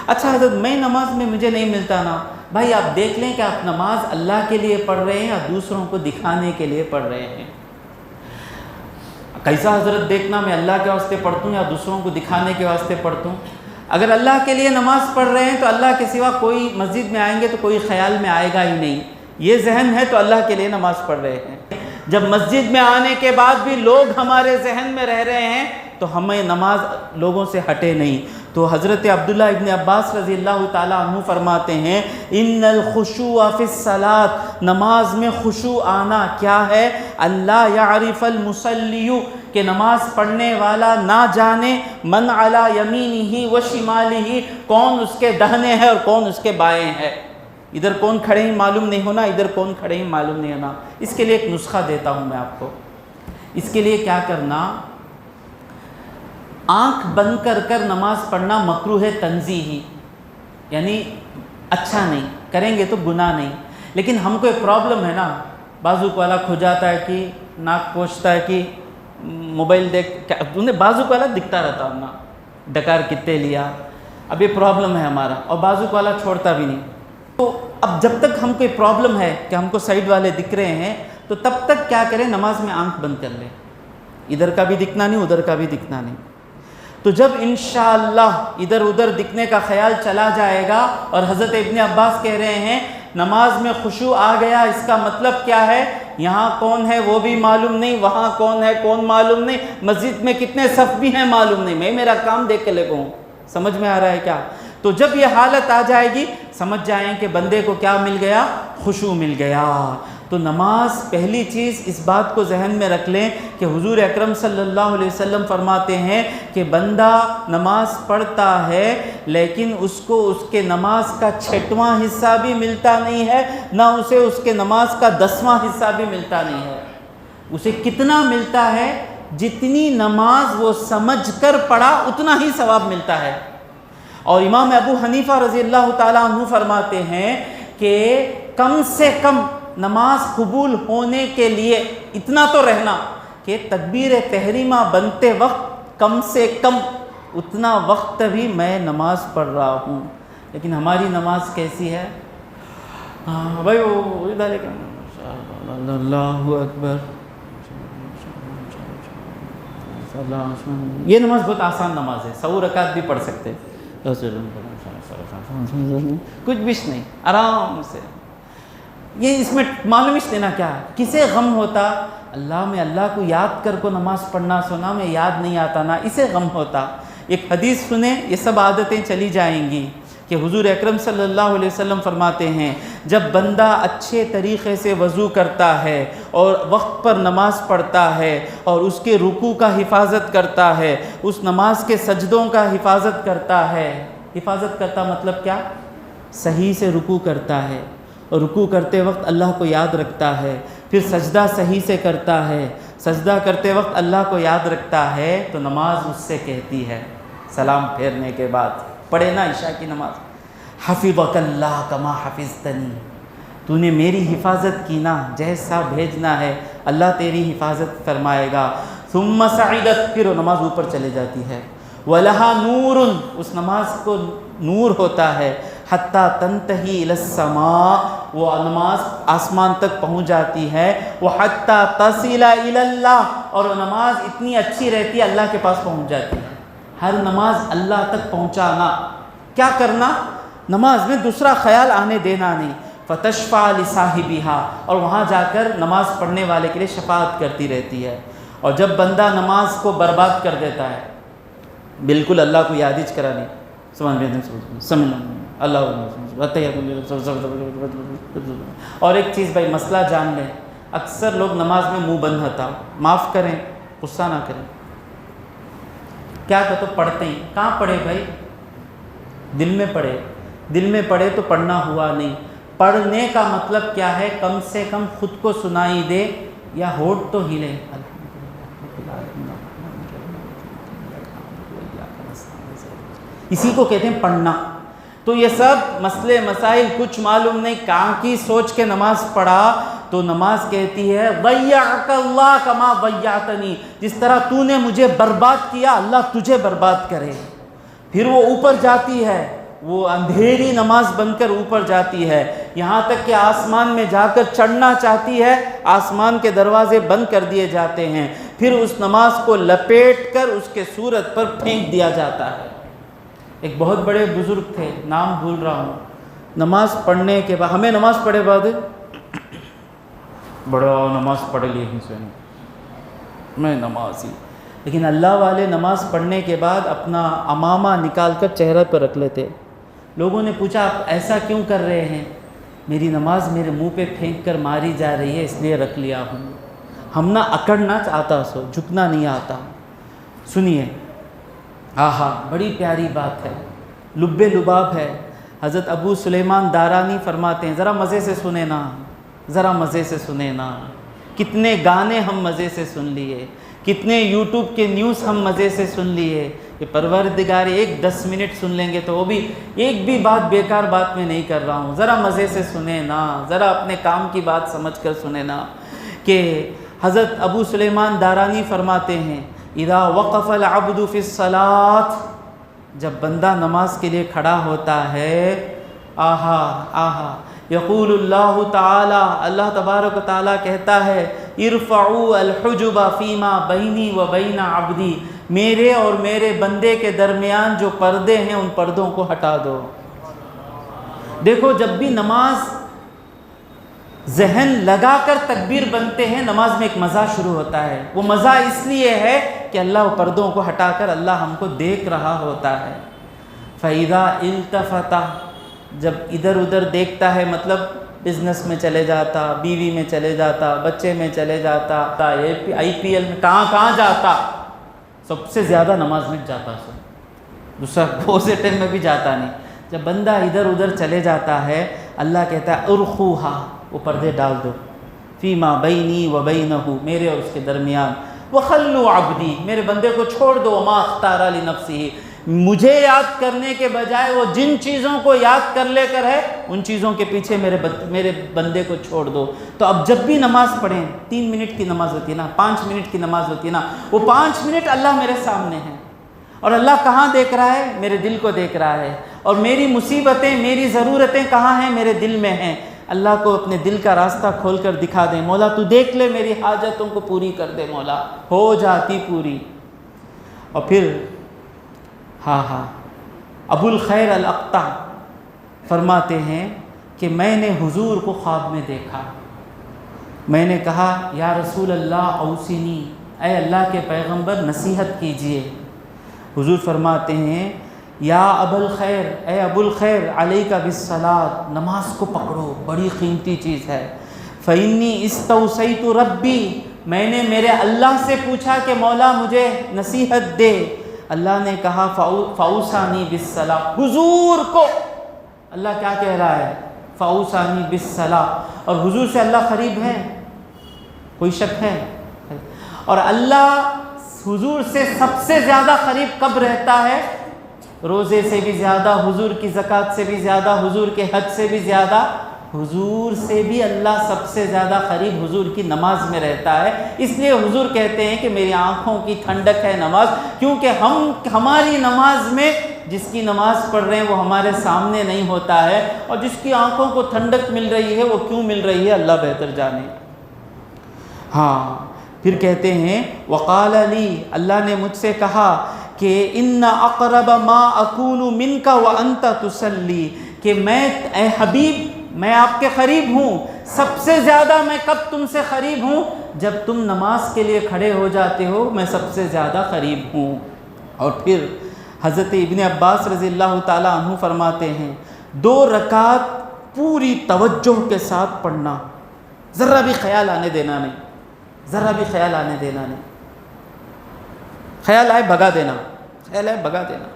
اچھا حضرت میں نماز میں مجھے نہیں ملتا نا، بھائی آپ دیکھ لیں کہ آپ نماز اللہ کے لیے پڑھ رہے ہیں یا دوسروں کو دکھانے کے لیے پڑھ رہے ہیں۔ کیسا حضرت دیکھنا، میں اللہ کے واسطے پڑھتا ہوں یا دوسروں کو دکھانے کے واسطے پڑھتا ہوں؟ اگر اللہ کے لیے نماز پڑھ رہے ہیں تو اللہ کے سوا کوئی مسجد میں آئیں گے تو کوئی خیال میں آئے گا ہی نہیں، یہ ذہن ہے تو اللہ کے لیے نماز پڑھ رہے ہیں۔ جب مسجد میں آنے کے بعد بھی لوگ ہمارے ذہن میں رہ رہے ہیں تو ہمیں نماز لوگوں سے ہٹے نہیں۔ تو حضرت عبداللہ ابن عباس رضی اللہ تعالیٰ عنہ فرماتے ہیں ان الخشوع فی الصلاۃ، نماز میں خشوع آنا کیا ہے؟ اللہ یعرف المصلی، کہ نماز پڑھنے والا نہ جانے من علی یمینہ و شمالہ، کون اس کے دہنے ہے اور کون اس کے بائیں ہے۔ ادھر کون کھڑے ہیں معلوم نہیں ہونا، ادھر کون کھڑے ہیں معلوم نہیں ہونا۔ اس کے لیے ایک نسخہ دیتا ہوں میں آپ کو۔ اس کے لیے کیا کرنا، آنکھ بند کر کر نماز پڑھنا مکروہ تنزیہی، یعنی اچھا نہیں، کریں گے تو گناہ نہیں۔ لیکن ہم کو ایک پرابلم ہے نا، بازو والا کھو جاتا ہے کہ ناک پوچھتا ہے کہ موبائل دیکھ، انہیں بازو والا دکھتا رہتا ہوں نا، ڈکار کتے لیا، اب یہ پرابلم ہے ہمارا، اور بازو والا چھوڑتا بھی نہیں۔ تو اب جب تک ہم کو یہ پرابلم ہے کہ ہم کو سائیڈ والے دکھ رہے ہیں تو تب تک کیا کریں، نماز میں آنکھ بند کر لیں، ادھر کا بھی دکھنا نہیں ادھر کا بھی دکھنا نہیں۔ تو جب انشاءاللہ ادھر ادھر دکھنے کا خیال چلا جائے گا، اور حضرت ابن عباس کہہ رہے ہیں نماز میں خشوع آ گیا، اس کا مطلب کیا ہے؟ یہاں کون ہے وہ بھی معلوم نہیں، وہاں کون ہے کون معلوم نہیں، مسجد میں کتنے صف بھی ہیں معلوم نہیں، میں میرا کام دیکھ کے لگوں ہوں۔ سمجھ میں آ رہا ہے کیا؟ تو جب یہ حالت آ جائے گی، سمجھ جائیں کہ بندے کو کیا مل گیا؟ خشوع مل گیا۔ تو نماز، پہلی چیز اس بات کو ذہن میں رکھ لیں کہ حضور اکرم صلی اللہ علیہ وسلم فرماتے ہیں کہ بندہ نماز پڑھتا ہے لیکن اس کو اس کے نماز کا 6واں حصہ بھی ملتا نہیں ہے، نہ اسے اس کے نماز کا 10واں حصہ بھی ملتا نہیں ہے۔ اسے کتنا ملتا ہے؟ جتنی نماز وہ سمجھ کر پڑھا اتنا ہی ثواب ملتا ہے۔ اور امام ابو حنیفہ رضی اللہ تعالیٰ عنہ فرماتے ہیں کہ کم سے کم نماز قبول ہونے کے لیے اتنا تو رہنا کہ تکبیر تحریمہ بنتے وقت کم سے کم اتنا وقت بھی میں نماز پڑھ رہا ہوں۔ لیکن ہماری نماز کیسی ہے؟ بھائی وہ اللہ اکبر، یہ نماز بہت آسان نماز ہے، 100 رکعت بھی پڑھ سکتے، کچھ بھی نہیں، آرام سے۔ یہ اس میں معلوم اس لینا کیا ہے؟ کسے غم ہوتا؟ اللہ میں اللہ کو یاد کر کو نماز پڑھنا، سنا میں یاد نہیں آتا نا، اسے غم ہوتا۔ ایک حدیث سنیں، یہ سب عادتیں چلی جائیں گی کہ حضور اکرم صلی اللہ علیہ وسلم فرماتے ہیں جب بندہ اچھے طریقے سے وضو کرتا ہے اور وقت پر نماز پڑھتا ہے اور اس کے رکوع کا حفاظت کرتا ہے، اس نماز کے سجدوں کا حفاظت کرتا ہے، حفاظت کرتا مطلب کیا؟ صحیح سے رکوع کرتا ہے اور رکوع کرتے وقت اللہ کو یاد رکھتا ہے، پھر سجدہ صحیح سے کرتا ہے، سجدہ کرتے وقت اللہ کو یاد رکھتا ہے، تو نماز اس سے کہتی ہے سلام پھیرنے کے بعد پڑھے نا عشاء کی نماز، حفظک اللہ کما حفظتنی، تو نے میری حفاظت کی نا جیسا بھیجنا ہے اللہ تیری حفاظت فرمائے گا۔ ثم صعدت، پھر وہ نماز اوپر چلے جاتی ہے، وَلَهَا نُورٌ، اس نماز کو نور ہوتا ہے، حتیٰ تنتہی الی السماء، وہ نماز آسمان تک پہنچ جاتی ہے، وحتیٰ تصل الی اللہ، اور وہ نماز اتنی اچھی رہتی ہے اللہ کے پاس پہنچ جاتی ہے۔ ہر نماز اللہ تک پہنچانا، کیا کرنا؟ نماز میں دوسرا خیال آنے دینا نہیں، فتشفع لصاحبها، اور وہاں جا کر نماز پڑھنے والے کے لیے شفاعت کرتی رہتی ہے۔ اور جب بندہ نماز کو برباد کر دیتا ہے، بالکل اللہ کو یاد ہی کرانی، اور ایک چیز بھائی مسئلہ جان لیں، اکثر لوگ نماز میں منہ بند ہوتا، معاف کریں، غصہ نہ کریں، کیا کہتے پڑھتے ہیں، کہاں پڑھے بھائی؟ دل میں پڑھے، دل میں پڑھے تو پڑھنا ہوا نہیں۔ پڑھنے کا مطلب کیا ہے؟ کم سے کم خود کو سنائی دے یا ہونٹ تو ہلے، اسی کو کہتے ہیں پڑھنا۔ تو یہ سب مسئلے مسائل کچھ معلوم نہیں، کہاں کی سوچ کے نماز پڑھا تو نماز کہتی ہے ضیعک اللہ کما ضیعتنی، جس طرح تو نے مجھے برباد کیا اللہ تجھے برباد کرے۔ پھر وہ اوپر جاتی ہے، وہ اندھیری نماز بن کر اوپر جاتی ہے، یہاں تک کہ آسمان میں جا کر چڑھنا چاہتی ہے، آسمان کے دروازے بند کر دیے جاتے ہیں، پھر اس نماز کو لپیٹ کر اس کے صورت پر پھینک دیا جاتا ہے۔ ایک بہت بڑے بزرگ تھے، نام بھول رہا ہوں، نماز پڑھنے کے بعد، ہمیں نماز پڑھے بعد بڑا نماز پڑھ لی میں نمازی، لیکن اللہ والے نماز پڑھنے کے بعد اپنا عمامہ نکال کر چہرے پر رکھ لیتے۔ لوگوں نے پوچھا آپ ایسا کیوں کر رہے ہیں؟ میری نماز میرے منہ پہ پھینک کر ماری جا رہی ہے اس لیے رکھ لیا ہوں، ہم نہ اکڑنا چاہتا، سو جھکنا نہیں آتا۔ سنیے، آہا بڑی پیاری بات ہے، لب لباب ہے۔ حضرت ابو سلیمان دارانی فرماتے ہیں، ذرا مزے سے سنے نا، ذرا مزے سے سنے نا، کتنے گانے ہم مزے سے سن لیے، کتنے یوٹیوب کے نیوز ہم مزے سے سن لیے، کہ پروردگار ایک 10 منٹ سن لیں گے تو وہ بھی ایک بھی بات بیکار بات میں نہیں کر رہا ہوں، ذرا مزے سے سنے نا، ذرا اپنے کام کی بات سمجھ کر سنے نا۔ کہ حضرت ابو سلیمان دارانی فرماتے ہیں اذا وقف العبد فی الصلاۃ، جب بندہ نماز کے لیے کھڑا ہوتا ہے، آہا آہا، یقول اللہ تعالی، اللہ تبارک و تعالی کہتا ہے ارفعوا الحجب فیما بینی و بین عبدی، میرے اور میرے بندے کے درمیان جو پردے ہیں ان پردوں کو ہٹا دو۔ دیکھو جب بھی نماز ذہن لگا کر تکبیر بنتے ہیں، نماز میں ایک مزہ شروع ہوتا ہے۔ وہ مزہ اس لیے ہے کہ اللہ پردوں کو ہٹا کر اللہ ہم کو دیکھ رہا ہوتا ہے۔ فَإِذَا الْتَفَتَ، جب ادھر ادھر دیکھتا ہے، مطلب بزنس میں چلے جاتا، بیوی میں چلے جاتا، بچے میں چلے جاتا، IPL میں کہاں جاتا، سب سے زیادہ نماز میں جاتا، دوسرا پوزیٹو میں بھی جاتا نہیں۔ جب بندہ ادھر ادھر چلے جاتا ہے، اللہ کہتا ہے ارخوہا، وہ پردے ڈال دو، فیما بینی و بینہ، میرے اور اس کے درمیان، وخلو عبدی، میرے بندے کو چھوڑ دو، وما اختار لنفسہ، مجھے یاد کرنے کے بجائے وہ جن چیزوں کو یاد کر لے کر ہے ان چیزوں کے پیچھے میرے بندے کو چھوڑ دو۔ تو اب جب بھی نماز پڑھیں، 3 منٹ کی نماز ہوتی ہے نا، 5 منٹ کی نماز ہوتی ہے نا، وہ 5 منٹ اللہ میرے سامنے ہیں، اور اللہ کہاں دیکھ رہا ہے؟ میرے دل کو دیکھ رہا ہے، اور میری مصیبتیں، میری ضرورتیں کہاں ہیں؟ میرے دل میں ہیں۔ اللہ کو اپنے دل کا راستہ کھول کر دکھا دیں، مولا تو دیکھ لے، میری حاجتوں کو پوری کر دے، مولا ہو جاتی پوری۔ اور پھر ابو الخیر الاقطع فرماتے ہیں کہ میں نے حضور کو خواب میں دیکھا، میں نے کہا یا رسول اللہ اوصنی، اے اللہ کے پیغمبر نصیحت کیجئے۔ حضور فرماتے ہیں یا ابو الخیر، اے ابو الخیر علیک بالصلاۃ، نماز کو پکڑو، بڑی قیمتی چیز ہے۔ فإنی استوصیت ربی، میں نے میرے اللہ سے پوچھا کہ مولا مجھے نصیحت دے، اللہ نے کہا فاوصانی بالصلاۃ، حضور کو اللہ کیا کہہ رہا ہے؟ فاوصانی بالصلاۃ۔ اور حضور سے اللہ قریب ہے؟ کوئی شک ہے؟ اور اللہ حضور سے سب سے زیادہ قریب کب رہتا ہے؟ روزے سے بھی زیادہ، حضور کی زکوٰۃ سے بھی زیادہ، حضور کے حج سے بھی زیادہ، حضور سے بھی اللہ سب سے زیادہ قریب حضور کی نماز میں رہتا ہے۔ اس لیے حضور کہتے ہیں کہ میری آنکھوں کی ٹھنڈک ہے نماز، کیونکہ ہماری نماز میں جس کی نماز پڑھ رہے ہیں وہ ہمارے سامنے نہیں ہوتا ہے، اور جس کی آنکھوں کو ٹھنڈک مل رہی ہے وہ کیوں مل رہی ہے اللہ بہتر جانے۔ پھر کہتے ہیں وقال لی، اللہ نے مجھ سے کہا کہ ان اقرب ما اکون منک وانت تصلی، کہ میں اے حبیب میں آپ کے قریب ہوں، سب سے زیادہ میں کب تم سے قریب ہوں؟ جب تم نماز کے لیے کھڑے ہو جاتے ہو، میں سب سے زیادہ قریب ہوں۔ اور پھر حضرت ابن عباس رضی اللہ تعالی عنہ فرماتے ہیں 2 رکعت پوری توجہ کے ساتھ پڑھنا، ذرا بھی خیال آنے دینا نہیں، ذرا بھی خیال آنے دینا نہیں، خیال آئے بھگا دینا، خیال آئے بھگا دینا۔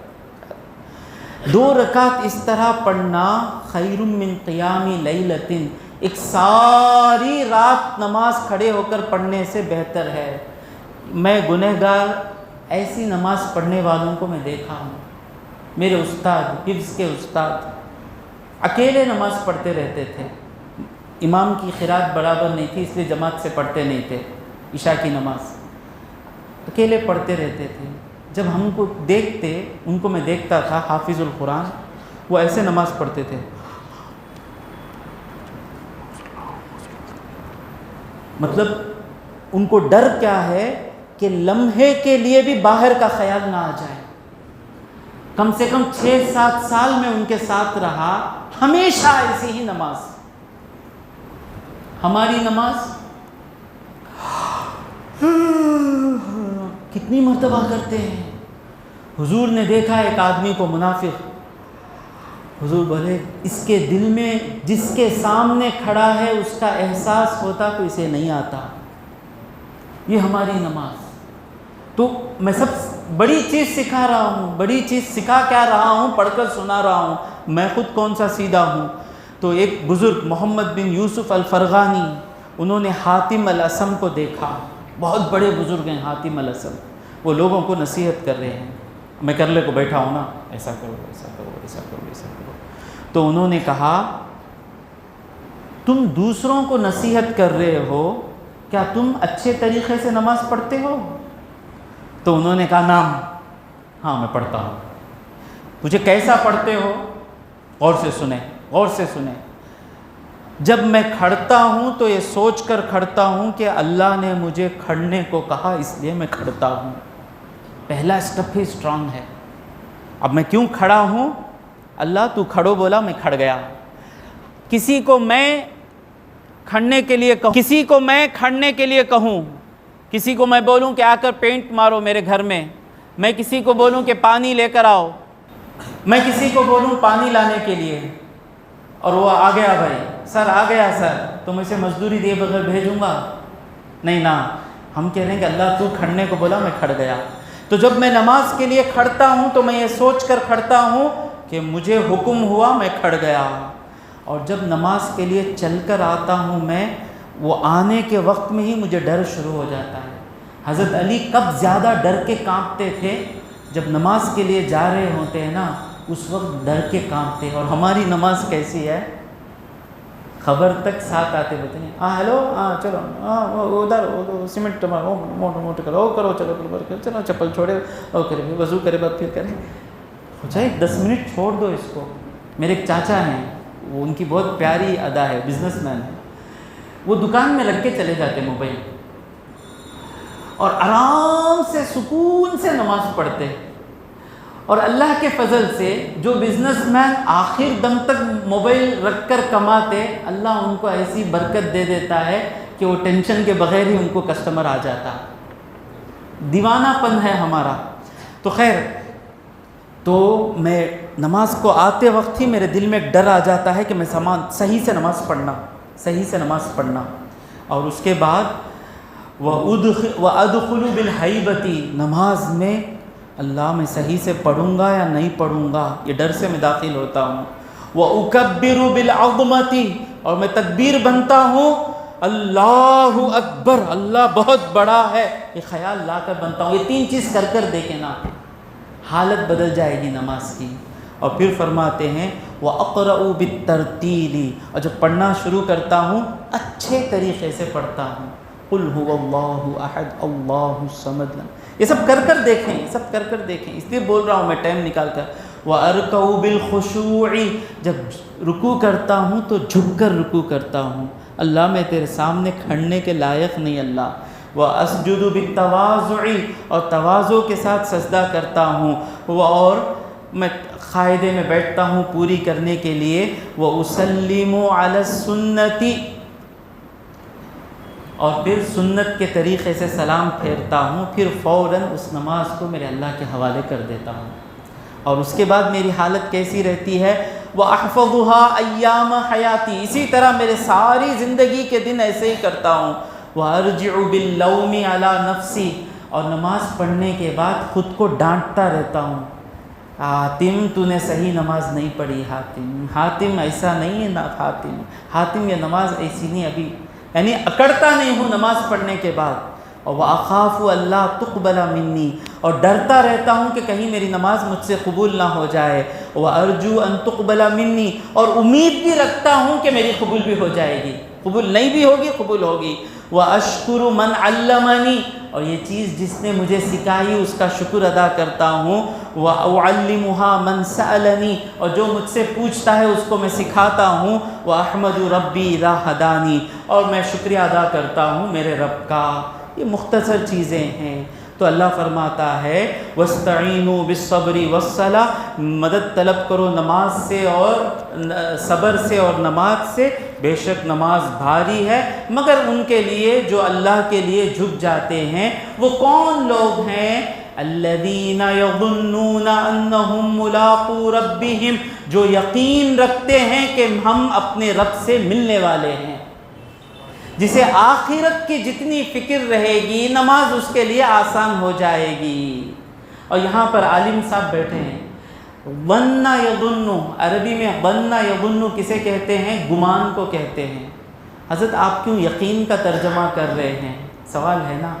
2 رکعت اس طرح پڑھنا خیر من قیام لیلۃ، ایک ساری رات نماز کھڑے ہو کر پڑھنے سے بہتر ہے۔ میں گنہگار ایسی نماز پڑھنے والوں کو میں دیکھا ہوں، میرے استاد، حفظ کے استاد اکیلے نماز پڑھتے رہتے تھے، امام کی قرات برابر نہیں تھی اس لیے جماعت سے پڑھتے نہیں تھے، عشاء کی نماز اکیلے پڑھتے رہتے تھے۔ جب ہم کو دیکھتے، ان کو میں دیکھتا تھا حافظ القرآن، وہ ایسے نماز پڑھتے تھے، مطلب ان کو ڈر کیا ہے کہ لمحے کے لیے بھی باہر کا خیال نہ آ جائے۔ کم سے کم 6-7 سال میں ان کے ساتھ رہا، ہمیشہ ایسی ہی نماز۔ ہماری نماز کتنی مرتبہ کرتے ہیں۔ حضور نے دیکھا ایک آدمی کو منافق، حضور بولے اس کے دل میں جس کے سامنے کھڑا ہے اس کا احساس ہوتا تو اسے نہیں آتا۔ یہ ہماری نماز۔ تو میں سب بڑی چیز سکھا رہا ہوں، بڑی چیز سکھا کیا رہا ہوں، پڑھ کر سنا رہا ہوں، میں خود کون سا سیدھا ہوں۔ تو ایک بزرگ محمد بن یوسف الفرغانی، انہوں نے حاتم الاسم کو دیکھا، بہت بڑے بزرگ ہیں حاتم الاسم، وہ لوگوں کو نصیحت کر رہے ہیں، میں کرلے کو بیٹھا ہوں نا، ایسا کرو ایسا کرو ایسا کرو ایسا کرو۔ تو انہوں نے کہا تم دوسروں کو نصیحت کر رہے ہو، کیا تم اچھے طریقے سے نماز پڑھتے ہو؟ تو انہوں نے کہا نعم، ہاں میں پڑھتا ہوں۔ مجھے کیسا پڑھتے ہو؟ غور سے سنیں، غور سے سنیں۔ جب میں کھڑتا ہوں تو یہ سوچ کر کھڑتا ہوں کہ اللہ نے مجھے کھڑنے کو کہا اس لیے میں کھڑتا ہوں۔ پہلا اسٹیپ ہی اسٹرانگ ہے۔ اب میں کیوں کھڑا ہوں؟ اللہ تو کھڑو بولا، میں کھڑ گیا۔ کسی کو میں کھڑنے کے لیے کہوں، کسی کو میں کھڑنے کے لیے کہوں، کسی کو میں بولوں کہ آ کر پینٹ مارو میرے گھر میں کسی کو بولوں کہ پانی لے کر آؤ، میں کسی کو بولوں پانی لانے کے لیے اور وہ آ گیا، بھائی سر آ گیا سر، تم اسے مزدوری دیے بغیر بھیجوں گا؟ نہیں نا، ہم کہہ رہے ہیں کہ اللہ تو کھڑنے کو بولا، میں کھڑ گیا۔ تو جب میں نماز کے لیے کھڑتا ہوں تو میں یہ سوچ کر کھڑتا ہوں کہ مجھے حکم ہوا، میں کھڑ گیا۔ اور جب نماز کے لیے چل کر آتا ہوں میں، وہ آنے کے وقت میں ہی مجھے ڈر شروع ہو جاتا ہے۔ حضرت علی کب زیادہ ڈر کے کانپتے تھے؟ جب نماز کے لیے جا رہے ہوتے ہیں نا، اس وقت ڈر کے کانپتے۔ اور ہماری نماز کیسی ہے؟ خبر تک ساتھ آتے ہوتے ہیں، ہاں ہیلو، ہاں چلو، ہاں ادھر سیمنٹ موٹر موٹر کرو، کرو چلو، چلو چپل چھوڑے، او کرے وضو کرے بعد پھر کریں، ہو جائے 10 منٹ چھوڑ دو اس کو۔ میرے ایک چاچا ہیں، وہ ان کی بہت پیاری ادا ہے، بزنس مین ہے، وہ دکان میں رکھ کے چلے جاتے موبائل اور آرام سے سکون سے نماز پڑھتے۔ اور اللہ کے فضل سے جو بزنس مین آخر دم تک موبائل رکھ کر کماتے، اللہ ان کو ایسی برکت دے دیتا ہے کہ وہ ٹینشن کے بغیر ہی ان کو کسٹمر آ جاتا۔ دیوانہ پن ہے ہمارا۔ تو خیر، تو میں نماز کو آتے وقت ہی میرے دل میں ایک ڈر آ جاتا ہے کہ میں صحیح سے نماز پڑھنا۔ اور اس کے بعد وَأَدْخُلُ بِالْحَيْبَةِ، نماز میں اللہ میں صحیح سے پڑھوں گا یا نہیں پڑھوں گا، یہ ڈر سے میں داخل ہوتا ہوں۔ وَأُكَبِّرُ بِالْعَظْمَةِ، اور میں تکبیر بنتا ہوں، اللہ اکبر، اللہ بہت بڑا ہے، یہ خیال لا کر بنتا ہوں۔ یہ 3 چیز کر کر دیکھیں نا، حالت بدل جائے گی نماز کی۔ اور پھر فرماتے ہیں وَأَقْرَأُ بِالتَّرْتِيلِ، اور جب پڑھنا شروع کرتا ہوں اچھے طریقے سے پڑھتا ہوں، قُلْ هُوَ اللَّهُ أَحَدٌ اللَّهُ الصَّمَدُ۔ یہ سب کر کر دیکھیں، اس لیے بول رہا ہوں میں ٹائم نکال کر۔ وَأَرْكَعُ بِالْخُشُوعِ، جب رکوع کرتا ہوں تو جھک کر رکوع کرتا ہوں، اللہ میں تیرے سامنے کھڑنے کے لائق نہیں اللہ۔ وَأَسْجُدُ بِالتَّوَاضُعِ، اور تواضع کے ساتھ سجدہ کرتا ہوں، اور میں قاعدے میں بیٹھتا ہوں پوری کرنے کے لیے۔ وَأُسَلِّمُ عَلَى السُّنَّةِ، اور پھر سنت کے طریقے سے سلام پھیرتا ہوں، پھر فوراً اس نماز کو میرے اللہ کے حوالے کر دیتا ہوں۔ اور اس کے بعد میری حالت کیسی رہتی ہے؟ وَأَحْفَظُهَا أَيَّامَ حَيَاتِي، اسی طرح میرے ساری زندگی کے دن ایسے ہی کرتا ہوں۔ وَأَرْجِعُ بِاللَّوْمِ عَلَى نَفْسِي، اور نماز پڑھنے کے بعد خود کو ڈانٹتا رہتا ہوں، حاتم تو نے صحیح نماز نہیں پڑھی، حاتم ایسا نہیں ہے نا، حاتم یہ نماز ایسی نہیں، ابھی یعنی اکڑتا نہیں ہوں نماز پڑھنے کے بعد۔ اور وَأَخَافُ أَلَّا تُقْبَلَ مِنِّي، اور ڈرتا رہتا ہوں کہ کہیں میری نماز مجھ سے قبول نہ ہو جائے۔ وَأَرْجُو أَن تُقْبَلَ مِنِّي، اور امید بھی رکھتا ہوں کہ میری قبول بھی ہو جائے گی، قبول نہیں بھی ہوگی قبول ہوگی۔ وَأَشْكُرُ مَنْ عَلَّمَنِي، اور یہ چیز جس نے مجھے سکھائی اس کا شکر ادا کرتا ہوں۔ وَأُعَلِّمُهَا مَنْ سَأَلَنِي، اور جو مجھ سے پوچھتا ہے اس کو میں سکھاتا ہوں۔ وَأَحْمَدُ رَبِّي إِذَا هَدَانِي، اور میں شکریہ ادا کرتا ہوں میرے رب کا۔ یہ مختصر چیزیں ہیں۔ تو اللہ فرماتا ہے وَاسْتَعِينُوا بِالصَّبْرِ وَالصَّلَاةِ، مدد طلب کرو نماز سے اور صبر سے اور نماز سے، بے شک نماز بھاری ہے مگر ان کے لیے جو اللہ کے لیے جھک جاتے ہیں۔ وہ کون لوگ ہیں؟ الذین یظنون انہم ملاقو ربہم، جو یقین رکھتے ہیں کہ ہم اپنے رب سے ملنے والے ہیں، جسے آخرت کی جتنی فکر رہے گی نماز اس کے لیے آسان ہو جائے گی۔ اور یہاں پر عالم صاحب بیٹھے ہیں، ظن یظن، عربی میں ظن یظن کسے کہتے ہیں؟ گمان کو کہتے ہیں۔ حضرت آپ کیوں یقین کا ترجمہ کر رہے ہیں؟ سوال ہے نا۔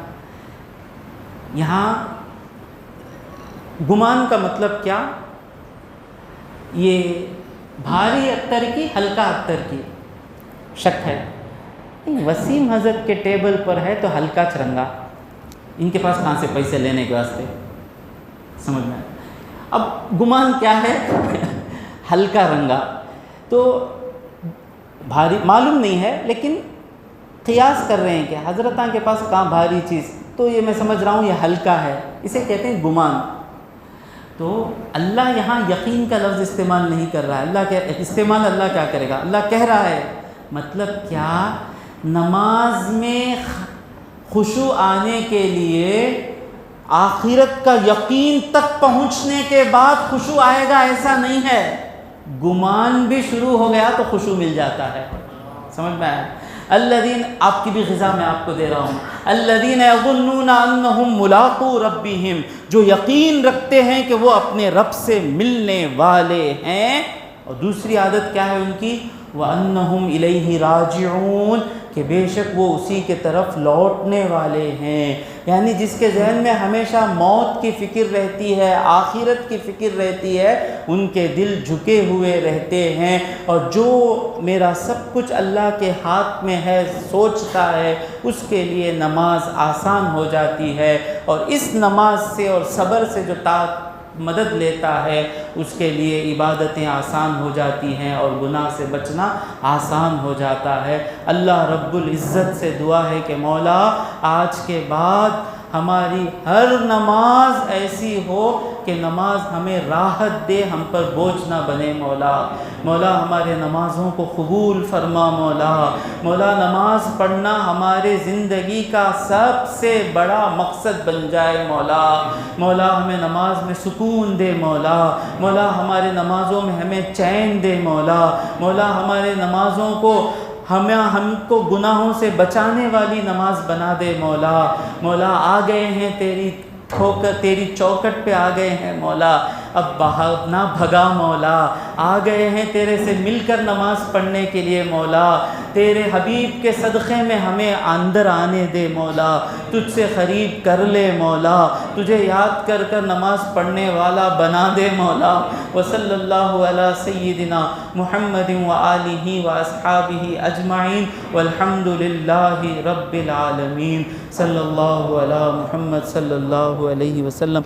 یہاں گمان کا مطلب کیا؟ یہ بھاری اتر کی ہلکا اتر کی شک ہے۔ وسیم حضرت کے ٹیبل پر ہے تو ہلکا چرنگا، ان کے پاس کہاں سے پیسے لینے کے واسطے؟ سمجھ میں؟ اب گمان کیا ہے؟ ہلکا رنگا، تو بھاری معلوم نہیں ہے لیکن قیاس کر رہے ہیں کہ حضرتاں کے پاس کہاں بھاری چیز، تو یہ میں سمجھ رہا ہوں یہ ہلکا ہے، اسے کہتے ہیں گمان۔ تو اللہ یہاں یقین کا لفظ استعمال نہیں کر رہا ہے، استعمال اللہ کیا کرے گا؟ اللہ کہہ رہا ہے، مطلب کیا نماز میں خشوع آنے کے لیے آخرت کا یقین تک پہنچنے کے بعد خشوع آئے گا ایسا نہیں ہے، گمان بھی شروع ہو گیا تو خشوع مل جاتا ہے۔ سمجھ میں آیا؟ الذین، آپ کی بھی غذا میں آپ کو دے رہا ہوں، الذین یظنون انہم ملاقو ربہم، جو یقین رکھتے ہیں کہ وہ اپنے رب سے ملنے والے ہیں۔ اور دوسری عادت کیا ہے ان کی؟ وَأَنَّهُمْ إِلَيْهِ رَاجِعُونَ، کہ بے شک وہ اسی کے طرف لوٹنے والے ہیں۔ یعنی جس کے ذہن میں ہمیشہ موت کی فکر رہتی ہے، آخرت کی فکر رہتی ہے، ان کے دل جھکے ہوئے رہتے ہیں، اور جو میرا سب کچھ اللہ کے ہاتھ میں ہے سوچتا ہے، اس کے لیے نماز آسان ہو جاتی ہے، اور اس نماز سے اور صبر سے جو مدد لیتا ہے اس کے لیے عبادتیں آسان ہو جاتی ہیں اور گناہ سے بچنا آسان ہو جاتا ہے۔ اللہ رب العزت سے دعا ہے کہ مولا آج کے بعد ہماری ہر نماز ایسی ہو کہ نماز ہمیں راحت دے، ہم پر بوجھ نہ بنے۔ مولا ہمارے نمازوں کو قبول فرما۔ مولا نماز پڑھنا ہمارے زندگی کا سب سے بڑا مقصد بن جائے۔ مولا ہمیں نماز میں سکون دے۔ مولا ہمارے نمازوں میں ہمیں چین دے۔ مولا ہمارے نمازوں کو ہم کو گناہوں سے بچانے والی نماز بنا دے۔ مولا آ گئے ہیں تیری چوکٹ پہ آ گئے ہیں مولا، اب نہ بھگا مولا، آ گئے ہیں تیرے سے مل کر نماز پڑھنے کے لیے مولا، تیرے حبیب کے صدقے میں ہمیں اندر آنے دے مولا، تجھ سے قریب کر لے مولا، تجھے یاد کر کر نماز پڑھنے والا بنا دے مولا۔ وصلی اللہ علی سیدنا محمد وآلہ واصحابہ اجمعین والحمد للہ رب العالمین۔ صلی اللہ علی محمد صلی اللہ علیہ وسلم۔